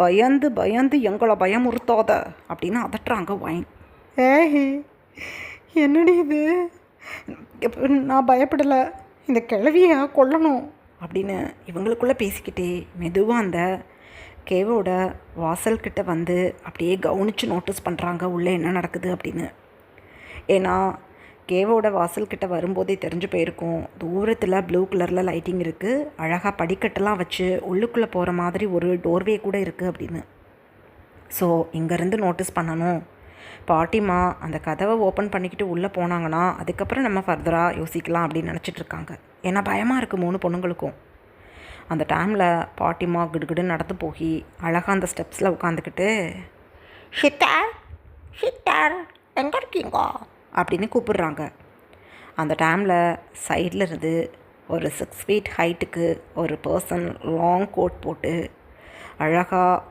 Speaker 2: பயந்து பயந்து எங்களை பயமுறுத்தாத அப்படின்னு அதட்டுறாங்க வைன். என்னடி இது, நான் பயப்படலை, இந்த கிழவியை கொல்லணும் அப்படின்னு இவங்களுக்குள்ளே பேசிக்கிட்டே மெதுவாக அந்த கேவோட வாசல்கிட்ட வந்து அப்படியே கவனித்து நோட்டீஸ் பண்ணுறாங்க உள்ளே என்ன நடக்குது அப்படின்னு. ஏன்னா கேவோட வாசல்கிட்ட வரும்போதே தெரிஞ்சு போயிருக்கும், தூரத்தில் ப்ளூ கலரில் லைட்டிங் இருக்குது, அழகாக படிக்கட்டெல்லாம் வச்சு உள்ளுக்குள்ளே போகிற மாதிரி ஒரு டோர்வே கூட இருக்குது அப்படின்னு. ஸோ இங்கேருந்து நோட்டீஸ் பண்ணணும். பாட்டிமா அந்த கதவை ஓப்பன் பண்ணிக்கிட்டு உள்ளே போனாங்கன்னா அதுக்கப்புறம் நம்ம ஃபர்தராக யோசிக்கலாம் அப்படின்னு நினச்சிட்ருக்காங்க. ஏன்னா பயமாக இருக்குது 3 பொண்ணுங்களுக்கும். அந்த டைமில் பாட்டிமா கிடுகிடுன்னு நடந்து போய் அழகாக அந்த ஸ்டெப்ஸில் உட்காந்துக்கிட்டு, ஷிட்டார் ஷிட்டார் எங்கே இருக்கீங்க அப்படின்னு கூப்பிடுறாங்க. அந்த டைமில் சைடில் இருந்து ஒரு 6 ஃபீட் ஹைட்டுக்கு ஒரு பர்சன் லாங் கோட் போட்டு அழகாக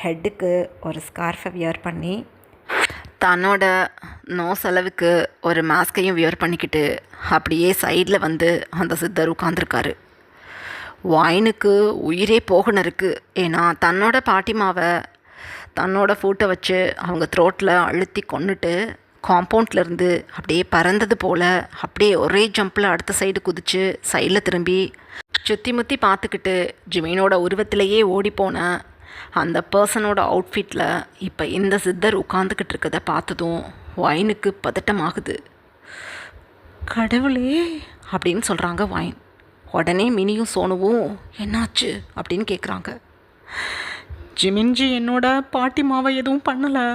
Speaker 2: ஹெட்டுக்கு ஒரு ஸ்கார்ஃபை வியர் பண்ணி
Speaker 1: தன்னோட நோ செலவுக்கு ஒரு மாஸ்கையும் வியர் பண்ணிக்கிட்டு அப்படியே சைடில் வந்து அந்த சித்தர் உட்காந்துருக்காரு. வாயினுக்கு உயிரே போகணும் இருக்குது. ஏன்னா தன்னோட பாட்டிமாவை தன்னோட ஃபூட்டை வச்சு அவங்க த்ரோட்டில் அழுத்தி கொன்னுட்டு காம்பவுண்ட்லேருந்து அப்படியே பறந்தது போல் அப்படியே ஒரே ஜம்பில் அடுத்த சைடு குதித்து சைடில் திரும்பி சுற்றி முற்றி பார்த்துக்கிட்டு ஜிமினோட உருவத்திலேயே ஓடிப்போன அந்த பர்சனோட அவுட்ஃபிட்டில் இப்போ இந்த சித்தர் உட்காந்துக்கிட்டு இருக்கதை பார்த்ததும் வைனுக்கு பதட்டமாகுது. கடவுளே அப்படின்னு சொல்கிறாங்க வைன். உடனே மினியும் சோனுவும் என்னாச்சு அப்படின்னு கேட்குறாங்க. ஜிமின்ஜி என்னோட பாட்டிமாவை எதுவும் பண்ணலை,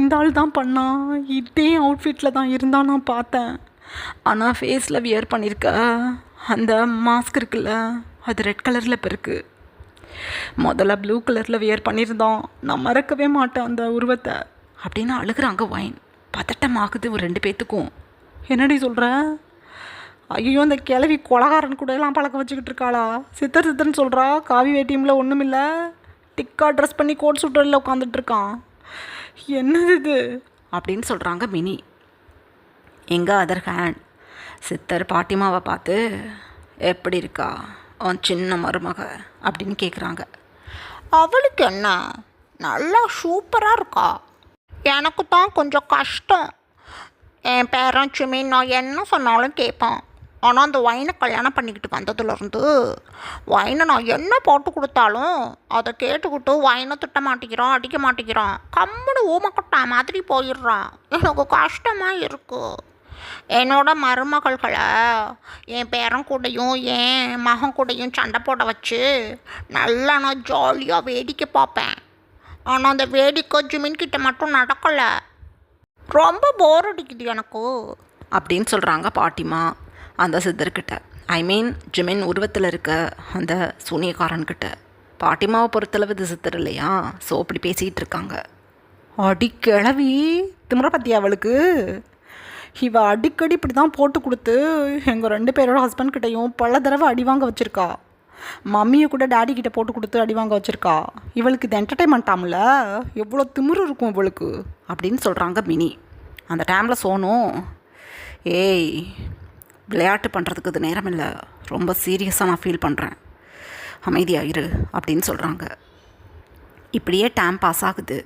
Speaker 1: இந்த ஆள் தான் பண்ணான், இதே அவுட்ஃபிட்டில் தான் இருந்தான் நான் பார்த்தேன். ஆனால் ஃபேஸில் வியர் பண்ணியிருக்க அந்த மாஸ்க் இருக்குல்ல, அது ரெட் கலரில் இப்போ இருக்குது. முதல்ல ப்ளூ கலரில் வியர் பண்ணியிருந்தோம், நான் மறக்கவே மாட்டேன் அந்த உருவத்தை அப்படின்னு அழுகிறாங்க வைன். பதட்டமாகுது ஒரு 2 பேர்த்துக்கும். என்னடி சொல்கிற? ஐயோ இந்த கிழவி கொலகாரன் கூட எல்லாம் பழக்கம் வச்சுக்கிட்டு இருக்காளா? சித்தர்னு சொல்கிறா. காவி வேட்டியமில் ஒன்றும் இல்லை, டிக்கா ட்ரெஸ் பண்ணி கோட் சுட்டரில் உட்காந்துட்ருக்கான். என்னது இது அப்படின்னு சொல்கிறாங்க மினி. எங்கள் அதர் ஹேண்ட் சித்தர் பாட்டிமாவை பார்த்து எப்படி இருக்கா அவன் சின்ன மருமக அப்படின்னு கேட்குறாங்க.
Speaker 2: அவளுக்கு என்ன, நல்லா சூப்பராக இருக்கா. எனக்கு தான் கொஞ்சம் கஷ்டம். என் பேரன் ஜிமின் நான் என்ன சொன்னாலும் கேட்பான். ஆனால் அந்த வைனை கல்யாணம் பண்ணிக்கிட்டு வந்ததுலேருந்து வைனை நான் என்ன போட்டு கொடுத்தாலும் அதை கேட்டுக்கிட்டு வைனை திட்ட மாட்டேங்கிறான், அடிக்க மாட்டேங்கிறான், கம்முன்னு ஊமக்கட்டா மாதிரி போயிடுறான். எனக்கு கஷ்டமாக இருக்குது. என்னோட மருமகள்களை என் பேரன் கூடயும் என் மகன் கூடயும் சண்டை போட வச்சு நல்லா நான் ஜாலியாக வேடிக்கை பார்ப்பேன். ஆனால் அந்த வேடிக்கை ஜிமின் கிட்ட மட்டும் நடக்கலை. ரொம்ப போர் அடிக்குது எனக்கு
Speaker 1: அப்படின்னு சொல்கிறாங்க பாட்டிமா அந்த சித்தர்கிட்ட. ஐ மீன் ஜிமின் உருவத்தில் இருக்க அந்த சூனியக்காரன்கிட்ட. பாட்டிமாவை பொறுத்தளவு இது சித்தர் இல்லையா, ஸோ அப்படி பேசிகிட்டு இருக்காங்க.
Speaker 3: அடிக்கிழவி திமுறை பற்றியா அவளுக்கு? இவ அடிக்கடி இப்படி தான் போட்டு கொடுத்து எங்கள் 2 பேரோட ஹஸ்பண்ட்கிட்டையும் பல தடவை அடி வாங்க வச்சுருக்கா. மம்மியை கூட டேடி கிட்டே போட்டு கொடுத்து அடி வாங்க வச்சுருக்கா. இவளுக்கு இது என்டர்டைன்மெண்ட்டாமல, எவ்வளோ திமிரு இருக்கும் இவளுக்கு
Speaker 1: அப்படின்னு சொல்கிறாங்க மினி. அந்த டைமில் சோனும், ஏய் விளையாட்டு பண்ணுறதுக்கு இது நேரம் இல்லை, ரொம்ப சீரியஸாக நான் ஃபீல் பண்ணுறேன், அமைதியாயிரு அப்படின்னு சொல்கிறாங்க. இப்படியே டைம் பாஸ் ஆகுது.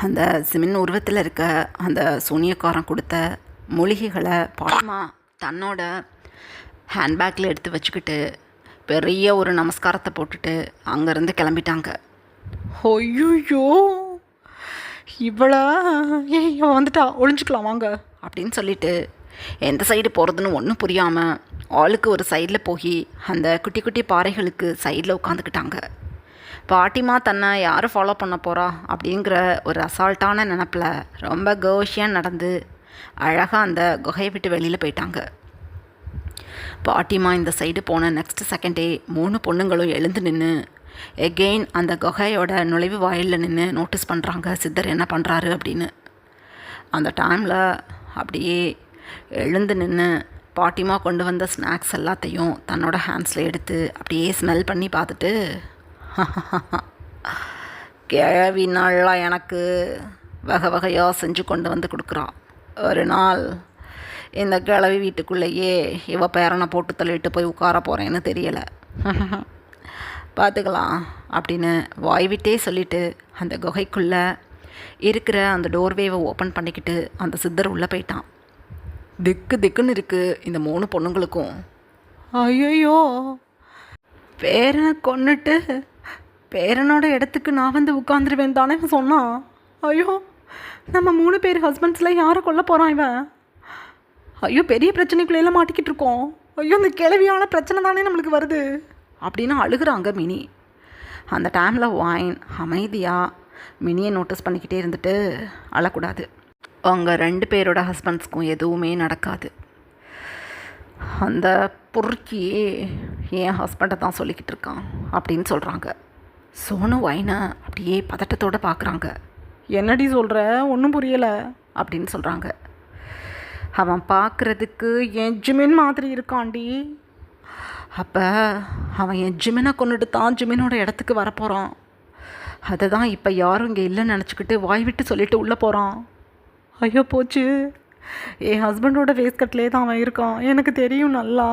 Speaker 1: அந்த ஜிமின் உருவத்தில் இருக்க அந்த சூனியக்காரன் கொடுத்த மூலிகைகளை பாட்டிமா தன்னோட ஹேண்ட்பேக்கில் எடுத்து வச்சுக்கிட்டு பெரிய ஒரு நமஸ்காரத்தை போட்டுட்டு அங்கேருந்து கிளம்பிட்டாங்க.
Speaker 3: ஐயோ இவளா, ஏய் வந்துட்டா, ஒளிஞ்சுக்கலாம் வாங்க
Speaker 1: அப்படின்னு சொல்லிட்டு எந்த சைடு போகிறதுன்னு ஒன்றும் புரியாமல் ஆளுக்கு ஒரு சைடில் போய் அந்த குட்டி குட்டி பாறைகளுக்கு சைடில் உட்காந்துக்கிட்டாங்க. பாட்டிமா தன்னை யார் ஃபாலோ பண்ண போகிறா அப்படிங்கிற ஒரு அசால்ட்டான நினப்பில் ரொம்ப கோஷியாக நடந்து அழகாக அந்த குகையை விட்டு வெளியில் போயிட்டாங்க. பாட்டிமா இந்த சைடு போன நெக்ஸ்ட் செகண்டே 3 பொண்ணுங்களும் எழுந்து நின்று எகெயின் அந்த குகையோட நுழைவு வாயிலில் நின்று நோட்டீஸ் பண்ணுறாங்க சித்தர் என்ன பண்ணுறாரு அப்படின்னு. அந்த டைமில் அப்படியே எழுந்து நின்று பாட்டிமா கொண்டு வந்த ஸ்நாக்ஸ் எல்லாத்தையும் தன்னோட ஹேண்ட்ஸில் எடுத்து அப்படியே ஸ்மெல் பண்ணி பார்த்துட்டு, கிழவி நாளாக எனக்கு வகை வகையாக செஞ்சு கொண்டு வந்து கொடுக்குறான். ஒரு நாள் இந்த கிழவி வீட்டுக்குள்ளேயே இவ பேரனை போட்டு தள்ளிட்டு போய் உட்கார போகிறேன்னு தெரியலை, பார்த்துக்கலாம் அப்படின்னு வாய்விட்டே சொல்லிவிட்டு அந்த குகைக்குள்ளே இருக்கிற அந்த டோர்வேவை ஓப்பன் பண்ணிக்கிட்டு அந்த சித்தர் உள்ளே போயிட்டான். திக்குன்னு இருக்குது இந்த 3 பொண்ணுங்களுக்கும்.
Speaker 3: ஐயோ
Speaker 1: பேரனை கொன்னுட்டு பேரனோட இடத்துக்கு நான் வந்து உட்காந்துருவேன் தானே சொன்னான்.
Speaker 3: ஐயோ நம்ம 3 பேர் ஹஸ்பண்ட்ஸில் யாரை கொல்ல போகிறான் இவன்? ஐயோ பெரிய பிரச்சனைக்குள்ளேயெல்லாம் மாட்டிக்கிட்டு இருக்கோம். ஐயோ இந்த கிளவியான பிரச்சனை தானே நம்மளுக்கு வருது
Speaker 1: அப்படின்னு அழுகிறாங்க மினி. அந்த டைமில் வைன் அமைதியாக மினியை நோட்டீஸ் பண்ணிக்கிட்டே இருந்துட்டு, அழக்கூடாது, அவங்க 2 பேரோட ஹஸ்பண்ட்ஸ்க்கும் எதுவுமே நடக்காது, அந்த பொறுக்கி என் ஹஸ்பண்டை தான் சொல்லிக்கிட்டு இருக்கான் அப்படின்னு சொல்கிறாங்க. சோனு வைனை அப்படியே பதட்டத்தோடு பார்க்குறாங்க.
Speaker 3: என்னடி சொல்கிற, ஒன்றும் புரியலை
Speaker 1: அப்படின்னு சொல்கிறாங்க.
Speaker 3: அவன் பார்க்குறதுக்கு என் ஜிமின் மாதிரி இருக்காண்டி.
Speaker 1: அப்போ அவன் என் ஜிமினை கொண்டுட்டு தான் ஜிமினோட இடத்துக்கு வரப்போகிறான்.
Speaker 3: அதை தான் இப்போ யாரும் இங்கே இல்லைன்னு நினச்சிக்கிட்டு வாய் விட்டு சொல்லிட்டு உள்ளே போகிறான். ஐயோ போச்சு, என் ஹஸ்பண்டோட ஃபேஸ் கட்லேயே தான் அவன் இருக்கான். எனக்கு தெரியும் நல்லா.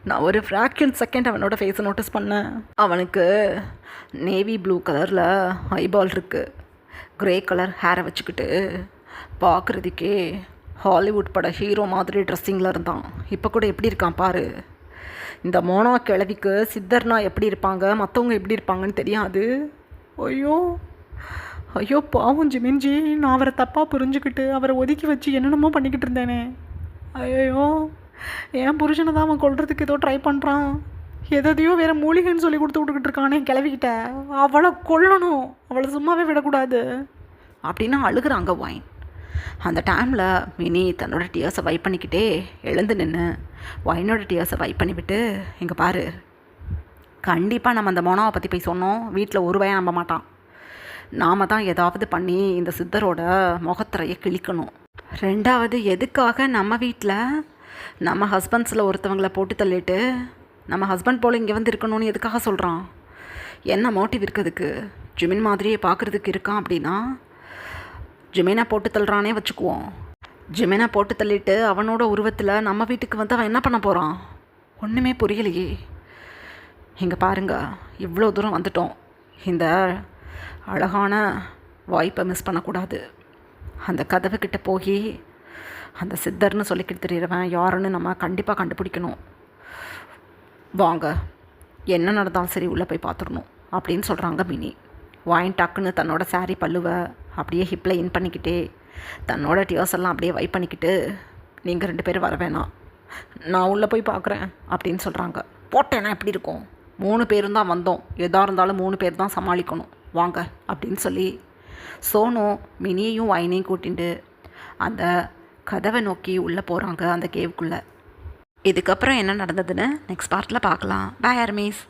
Speaker 3: நான் ஒரு ஃப்ராக்ஷன் செகண்ட் அவனோட ஃபேஸை நோட்டீஸ் பண்ணேன். அவனுக்கு நேவி ப்ளூ கலரில் ஐபால் இருக்குது, க்ரே கலர் ஹேரை வச்சுக்கிட்டு பார்க்குறதுக்கே ஹாலிவுட் பட ஹீரோ மாதிரி ட்ரெஸ்ஸிங்கில் இருந்தான். இப்போ கூட எப்படி இருக்கான் பாரு. இந்த மோனா கிழவிக்கு சித்தர்னா எப்படி இருப்பாங்க, மற்றவங்க எப்படி இருப்பாங்கன்னு தெரியாது. ஐயோ ஐயோ பாவம் ஜிமின்ஜி, நான் அவரை தப்பாக புரிஞ்சுக்கிட்டு அவரை ஒதுக்கி வச்சு என்னென்னமோ பண்ணிக்கிட்டு இருந்தேனே. ஐயோ, என் புருஷனை தான் அவன் கொல்றதுக்கு ஏதோ ட்ரை பண்ணுறான். எதையோ வேறு மூலிகைன்னு சொல்லி கொடுத்து விட்டுக்கிட்டு இருக்கானே கிளவிக்கிட்ட. அவளை கொல்லணும், அவளை சும்மாவே விடக்கூடாது அப்படின்னு அழுகிறாங்க வைன். அந்த டைமில் மினி தன்னோட டியர்ஸை வைப் பண்ணிக்கிட்டே எழுந்து நின்று வைனோட டியர்ஸை வைப் பண்ணிவிட்டு, இங்கே பாரு, கண்டிப்பாக நம்ம அந்த மோனாவை பற்றி போய் சொன்னோம், வீட்டில் ஒரு பையன் நம்ப மாட்டான். நாம் தான் ஏதாவது பண்ணி இந்த சித்தரோட முகத்திரையை கிழிக்கணும். ரெண்டாவது, எதுக்காக நம்ம வீட்டில் நம்ம ஹஸ்பண்ட்ஸில் ஒருத்தவங்களை போட்டு தள்ளிட்டு நம்ம ஹஸ்பண்ட் போல் இங்கே வந்து இருக்கணும்னு எதுக்காக சொல்கிறான்? என்ன மோட்டிவ் இருக்குதுக்கு? ஜிமின் மாதிரியே பார்க்குறதுக்கு இருக்கான் அப்படின்னா ஜிமினை போட்டு தள்ளுறானே வச்சுக்குவோம். ஜிமினை போட்டு தள்ளிட்டு அவனோட உருவத்தில் நம்ம வீட்டுக்கு வந்து அவன் என்ன பண்ண போகிறான்? ஒன்றுமே புரியலையே. இங்கே பாருங்க, இவ்வளோ தூரம் வந்துட்டோம். இந்த அழகான வாய்ப்பை மிஸ் பண்ணக்கூடாது. அந்த கதவுக்கிட்ட போய் அந்த சித்தர்னு சொல்லிக்கிட்டு தெரியறவன் யாருன்னு நம்ம கண்டிப்பாக கண்டுபிடிக்கணும். வாங்க, என்ன நடந்தாலும் சரி உள்ளே போய் பார்த்துடணும் அப்படின்னு சொல்கிறாங்க மினி. வாயின் டக்குன்னு தன்னோட சாரீ பல்லுவை அப்படியே ஹிப்பில் இன் பண்ணிக்கிட்டே தன்னோட டியர்ஸ் எல்லாம் அப்படியே வைப் பண்ணிக்கிட்டு, நீங்கள் 2 பேரும் வர வேணாம், நான் உள்ளே போய் பார்க்குறேன் அப்படின்னு சொல்கிறாங்க. போட்டேன்னா எப்படி இருக்கும்? 3 பேரும் தான் வந்தோம், எதாக இருந்தாலும் 3 பேர் தான் சமாளிக்கணும், வாங்க அப்படின்னு சொல்லி சோனு மினியையும் வைனையும் கூட்டிட்டு அந்த கதவை நோக்கி உள்ளே போகிறாங்க அந்த கேவுக்குள்ளே. இதுக்கப்புறம் என்ன நடந்ததுன்னு நெக்ஸ்ட் பார்ட்டில் பார்க்கலாம். பாய் ஆர்மீஸ்.